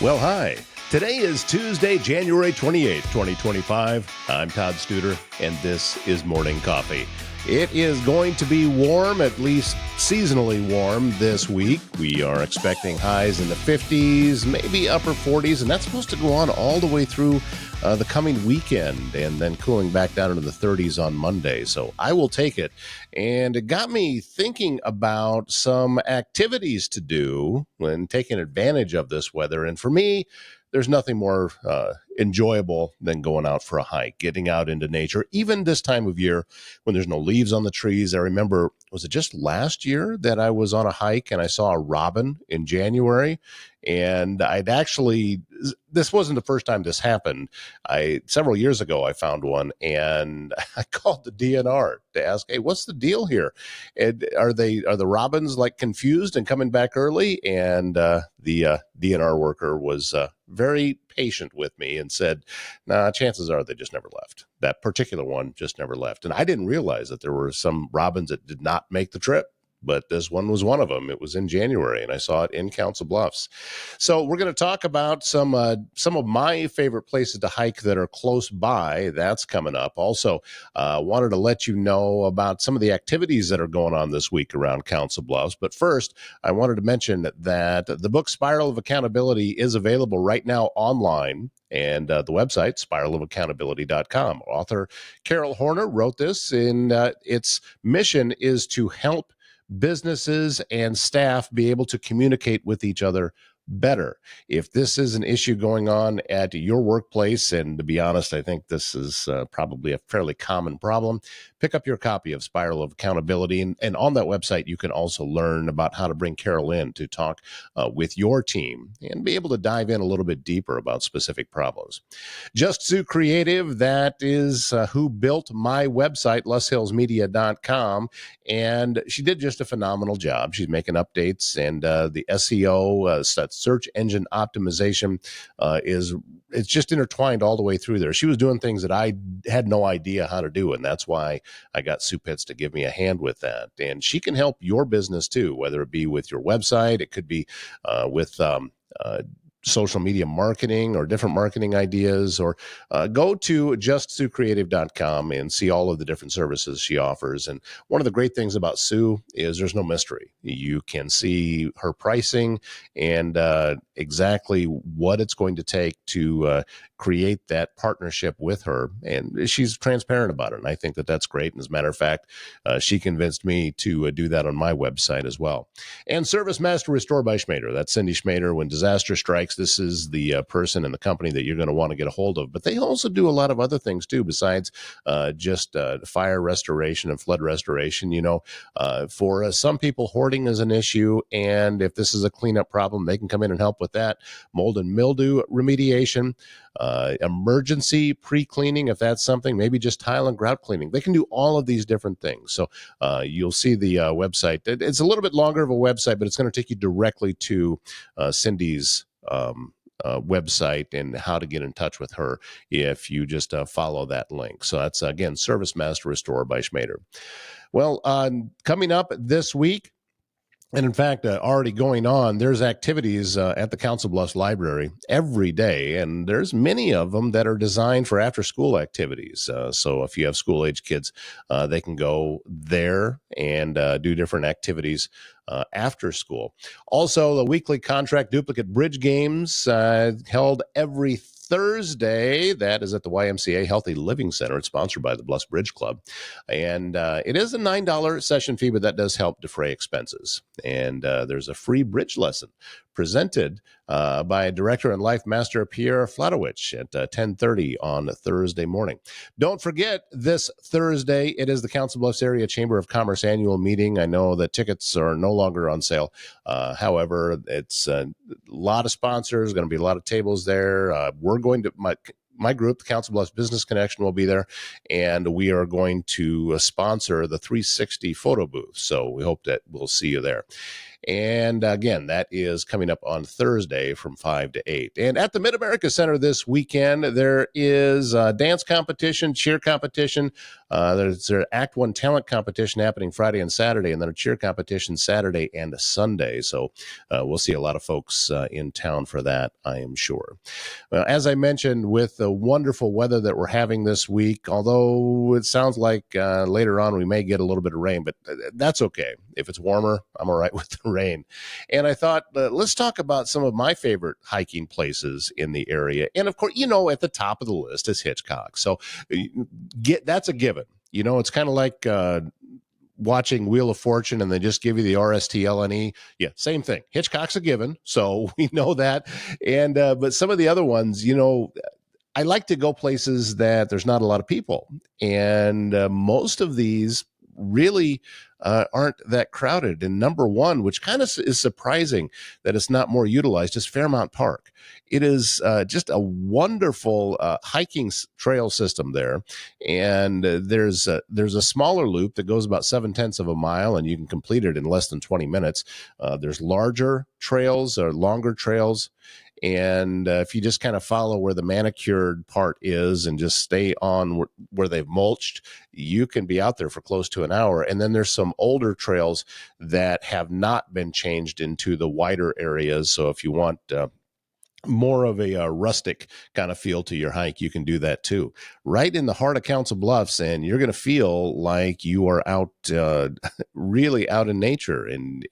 Well, hi. Today is Tuesday, January 28th, 2025. I'm Todd Studer, and this is Morning Coffee. It is going to be warm, at least seasonally warm this week. We are expecting highs in the 50s, maybe upper 40s, and that's supposed to go on all the way through the coming weekend, and then cooling back down into the 30s on Monday. So I will take it. And it got me thinking about some activities to do when taking advantage of this weather. And for me, there's nothing more enjoyable than going out for a hike, getting out into nature, even this time of year when there's no leaves on the trees. I remember, was it just last year that I was on a hike and I saw a robin in January? And this wasn't the first time this happened. Several years ago, I found one and I called the DNR to ask, hey, what's the deal here? And are the robins like confused and coming back early? And the DNR worker was very patient with me and said, nah, chances are they just never left. That particular one just never left. And I didn't realize that there were some robins that did not make the trip, but this one was one of them. It was in January, and I saw it in Council Bluffs. So we're going to talk about some of my favorite places to hike that are close by. That's coming up. Also, wanted to let you know about some of the activities that are going on this week around Council Bluffs. But first, I wanted to mention that the book Spiral of Accountability is available right now online. And the website, spiralofaccountability.com. Author Carol Horner wrote this, and its mission is to help businesses and staff be able to communicate with each other better. If this is an issue going on at your workplace, and to be honest, I think this is probably a fairly common problem, pick up your copy of Spiral of Accountability. And on that website, you can also learn about how to bring Carol in to talk with your team and be able to dive in a little bit deeper about specific problems. Just Sue Creative, that is who built my website, LusHillsMedia.com. And she did just a phenomenal job. She's making updates, and the SEO, search engine optimization, it's just intertwined all the way through there. She was doing things that I had no idea how to do, and that's why I got Sue Pitts to give me a hand with that. And she can help your business too, whether it be with your website, it could be with social media marketing or different marketing ideas, or go to justsuecreative.com and see all of the different services she offers. And one of the great things about Sue is there's no mystery. You can see her pricing and exactly what it's going to take to create that partnership with her. And she's transparent about it. And I think that that's great. And as a matter of fact, she convinced me to do that on my website as well. And Service Master Restore by Schmader. That's Cindy Schmader. When disaster strikes, this is the person in the company that you're going to want to get a hold of. But they also do a lot of other things too, besides just fire restoration and flood restoration. You know, for some people, hoarding is an issue. And if this is a cleanup problem, they can come in and help with that. Mold and mildew remediation, emergency pre-cleaning, if that's something, maybe just tile and grout cleaning. They can do all of these different things. So you'll see the website. It's a little bit longer of a website, but it's going to take you directly to Cindy's website and how to get in touch with her if you just follow that link. So that's, again, Service Master Restore by Schmader. Well, coming up this week, and in fact, already going on, there's activities at the Council Bluffs Library every day, and there's many of them that are designed for after-school activities. So if you have school-age kids, they can go there and do different activities after school. Also, the weekly contract duplicate bridge games held every Thursday. That is at the YMCA Healthy Living Center. It's sponsored by the Bluffs Bridge Club. And it is a $9 session fee, but that does help defray expenses. And there's a free bridge lesson presented by Director and Life Master Pierre Flatowich at 10:30 on Thursday morning. Don't forget, this Thursday, it is the Council Bluffs Area Chamber of Commerce annual meeting. I know that tickets are no longer on sale. However, it's a lot of sponsors, going to be a lot of tables there. We're going to, my group, the Council Bluffs Business Connection, will be there, and we are going to sponsor the 360 photo booth. So we hope that we'll see you there. And again, that is coming up on Thursday from 5 to 8. And at the Mid-America Center this weekend, there is a dance competition, cheer competition. There's an Act One talent competition happening Friday and Saturday, and then a cheer competition Saturday and Sunday. So we'll see a lot of folks in town for that, I am sure. As I mentioned, with the wonderful weather that we're having this week, although it sounds like later on we may get a little bit of rain, but that's okay. If it's warmer, I'm all right with the rain. And I thought, let's talk about some of my favorite hiking places in the area. And of course, at the top of the list is Hitchcock. So that's a given. It's kind of like watching Wheel of Fortune and they just give you the RSTLNE. Yeah, same thing. Hitchcock's a given. So we know that. And, but some of the other ones, I like to go places that there's not a lot of people. And most of these really aren't that crowded. And number one, which kind of is surprising that it's not more utilized, is Fairmount Park. It is just a wonderful hiking trail system there. And there's a smaller loop that goes about 0.7 of a mile, and you can complete it in less than 20 minutes. There's larger trails or longer trails. And if you just kind of follow where the manicured part is and just stay on where they've mulched, you can be out there for close to an hour. And then there's some older trails that have not been changed into the wider areas. So if you want more of a rustic kind of feel to your hike, you can do that too. Right in the heart of Council Bluffs, and you're going to feel like you are out, really out in nature. And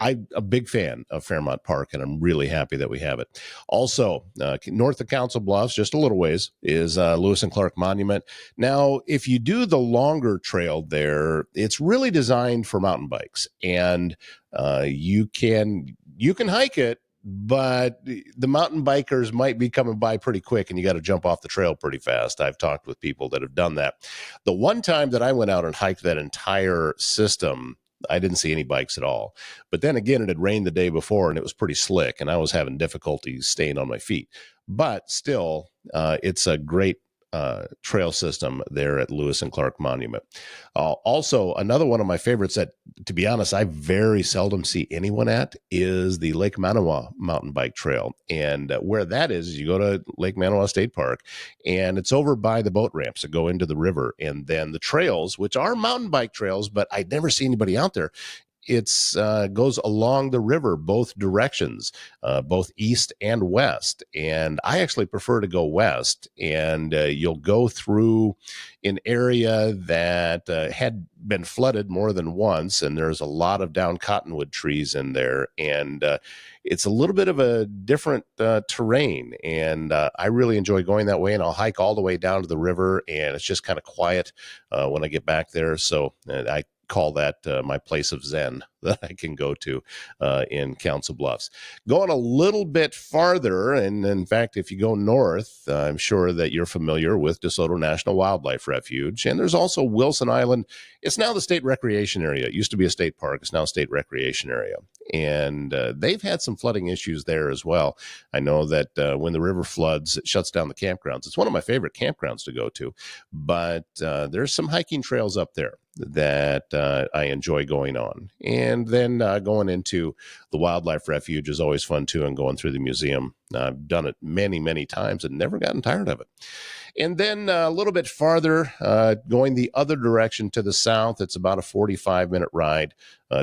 I'm a big fan of Fairmount Park, and I'm really happy that we have it. Also, north of Council Bluffs, just a little ways, is Lewis and Clark Monument. Now, if you do the longer trail there, it's really designed for mountain bikes, and you can hike it, but the mountain bikers might be coming by pretty quick, and you got to jump off the trail pretty fast. I've talked with people that have done that. The one time that I went out and hiked that entire system, I didn't see any bikes at all. But then again, it had rained the day before and it was pretty slick, and I was having difficulty staying on my feet. But still, it's a great trail system there at Lewis and Clark Monument. Also, another one of my favorites that, to be honest, I very seldom see anyone at is the Lake Manawa mountain bike trail. And where that is, you go to Lake Manawa State Park, and it's over by the boat ramps that go into the river. And then the trails, which are mountain bike trails, but I never see anybody out there. It's goes along the river, both directions, both east and west. And I actually prefer to go west. And you'll go through an area that had been flooded more than once. And there's a lot of down cottonwood trees in there. And it's a little bit of a different terrain. And I really enjoy going that way. And I'll hike all the way down to the river. And it's just kind of quiet when I get back there. So I call that my place of Zen that I can go to in Council Bluffs. Going a little bit farther, and in fact, if you go north, I'm sure that you're familiar with DeSoto National Wildlife Refuge. And there's also Wilson Island. It's now the state recreation area. It used to be a state park. It's now a state recreation area. And they've had some flooding issues there as well. I know that when the river floods, it shuts down the campgrounds. It's one of my favorite campgrounds to go to. But there's some hiking trails up there that I enjoy going on. And then going into the wildlife refuge is always fun too, and going through the museum. I've done it many, many times and never gotten tired of it. And then a little bit farther, going the other direction to the south, it's about a 45-minute ride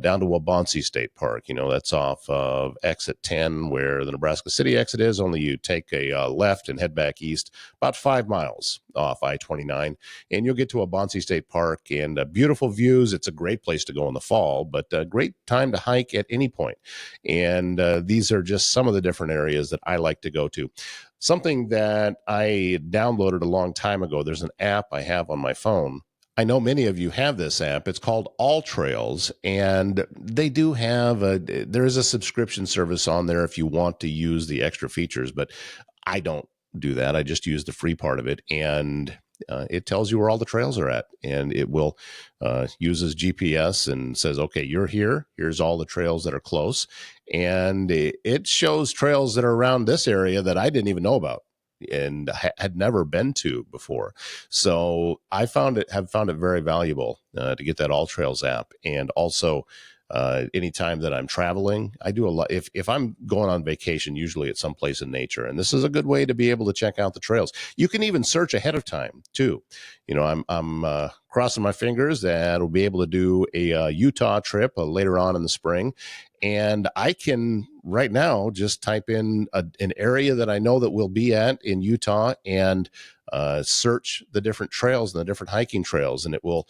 down to Waubonsee State Park. That's off of exit 10 where the Nebraska City exit is. Only you take a left and head back east about 5 miles off I-29, and you'll get to Waubonsee State Park, and beautiful views. It's a great place to go in the fall, but a great time to hike at any point. And these are just some of the different areas that I like to go to. Something that I downloaded a long time ago, there's an app I have on my phone. I know many of you have this app. It's called All Trails, and they do have there is a subscription service on there if you want to use the extra features, but I don't do that. I just use the free part of it, and it tells you where all the trails are at, and it will uses GPS and says, okay, you're here. Here's all the trails that are close. And it shows trails that are around this area that I didn't even know about and had never been to before. So I have found it very valuable to get that All Trails app. And also anytime that I'm traveling. I do a lot. If I'm going on vacation, usually it's someplace in nature, and this is a good way to be able to check out the trails. You can even search ahead of time too. I'm crossing my fingers that we'll be able to do a Utah trip later on in the spring. And I can right now just type in an area that I know that we'll be at in Utah and search the different trails and the different hiking trails, and it will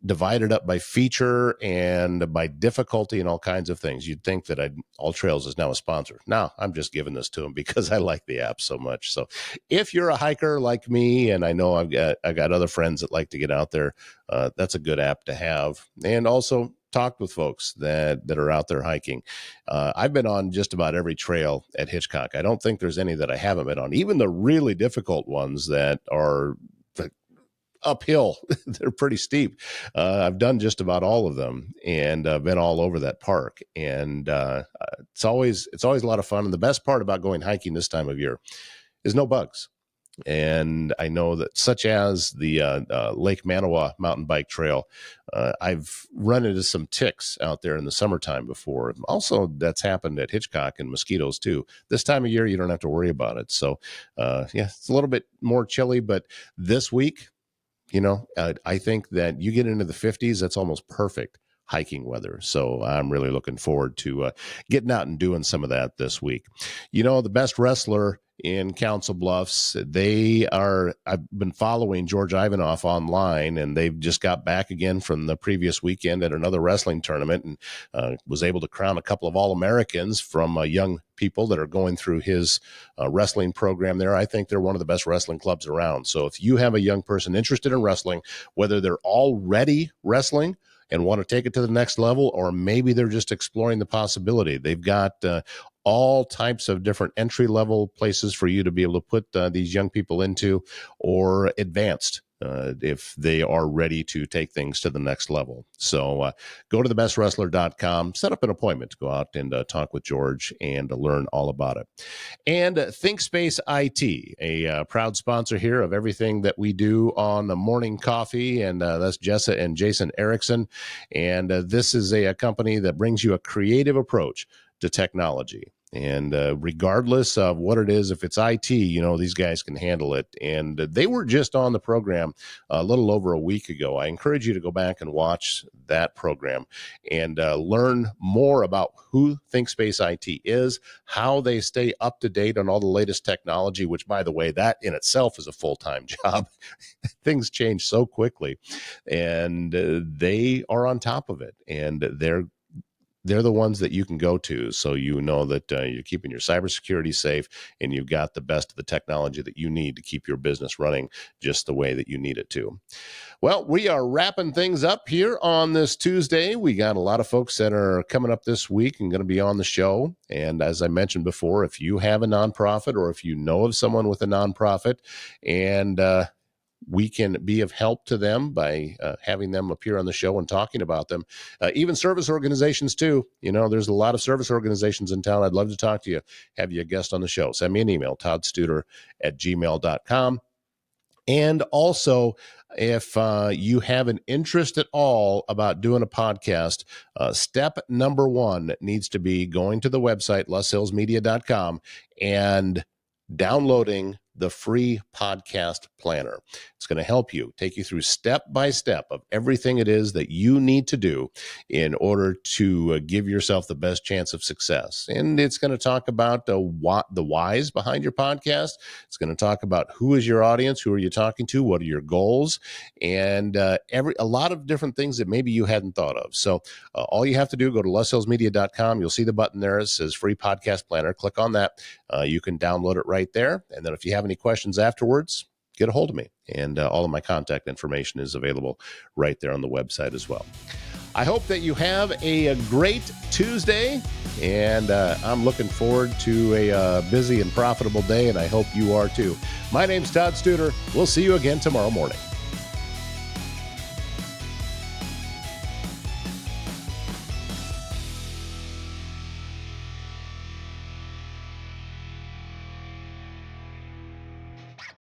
divide it up by feature and by difficulty and all kinds of things. You'd think that All Trails is now a sponsor. No, I'm just giving this to them because I like the app so much. So if you're a hiker like me, and I know I've got other friends that like to get out there, that's a good app to have. And also talked with folks that are out there hiking. I've been on just about every trail at Hitchcock. I don't think there's any that I haven't been on, even the really difficult ones that are uphill. They're pretty steep. I've done just about all of them, and been all over that park. And it's always a lot of fun. And the best part about going hiking this time of year is no bugs. And I know that, such as the Lake Manawa mountain bike trail, I've run into some ticks out there in the summertime before. Also, that's happened at Hitchcock, and mosquitoes too. This time of year, you don't have to worry about it. So, it's a little bit more chilly, but this week, I think that you get into the 50s, that's almost perfect hiking weather. So I'm really looking forward to getting out and doing some of that this week. The best wrestler in Council Bluffs, I've been following George Ivanov online, and they've just got back again from the previous weekend at another wrestling tournament, and was able to crown a couple of All-Americans from young people that are going through his wrestling program there. I think they're one of the best wrestling clubs around. So if you have a young person interested in wrestling, whether they're already wrestling and want to take it to the next level, or maybe they're just exploring the possibility, they've got all types of different entry-level places for you to be able to put these young people into, or advanced if they are ready to take things to the next level. So go to thebestwrestler.com, set up an appointment to go out and talk with George and learn all about it. And ThinkSpace IT, a proud sponsor here of everything that we do on the morning coffee, and that's Jessa and Jason Erickson. And this is a company that brings you a creative approach to technology. And regardless of what it is, if it's IT, these guys can handle it. And they were just on the program a little over a week ago. I encourage you to go back and watch that program and learn more about who ThinkSpace IT is, how they stay up to date on all the latest technology, which, by the way, that in itself is a full-time job. Things change so quickly, and they are on top of it, and they're the ones that you can go to, so that you're keeping your cybersecurity safe, and you've got the best of the technology that you need to keep your business running just the way that you need it to. Well, we are wrapping things up here on this Tuesday. We got a lot of folks that are coming up this week and going to be on the show. And as I mentioned before, if you have a nonprofit, or if you know of someone with a nonprofit, and we can be of help to them by having them appear on the show and talking about them. Even service organizations too. There's a lot of service organizations in town. I'd love to talk to you, have you a guest on the show. Send me an email, toddstuder@gmail.com. And also, if you have an interest at all about doing a podcast, step number one needs to be going to the website, leshillsmedia.com, and downloading the free podcast planner. It's going to help you, take you through step by step of everything it is that you need to do in order to give yourself the best chance of success. And it's going to talk about the whys behind your podcast. It's going to talk about who is your audience, who are you talking to, what are your goals, and a lot of different things that maybe you hadn't thought of. So all you have to do, go to leshillsmedia.com. You'll see the button there. It says free podcast planner. Click on that. You can download it right there. And then if you have any questions afterwards, get a hold of me. And all of my contact information is available right there on the website as well. I hope that you have a great Tuesday, and I'm looking forward to a busy and profitable day, and I hope you are too. My name's Todd Studer. We'll see you again tomorrow morning.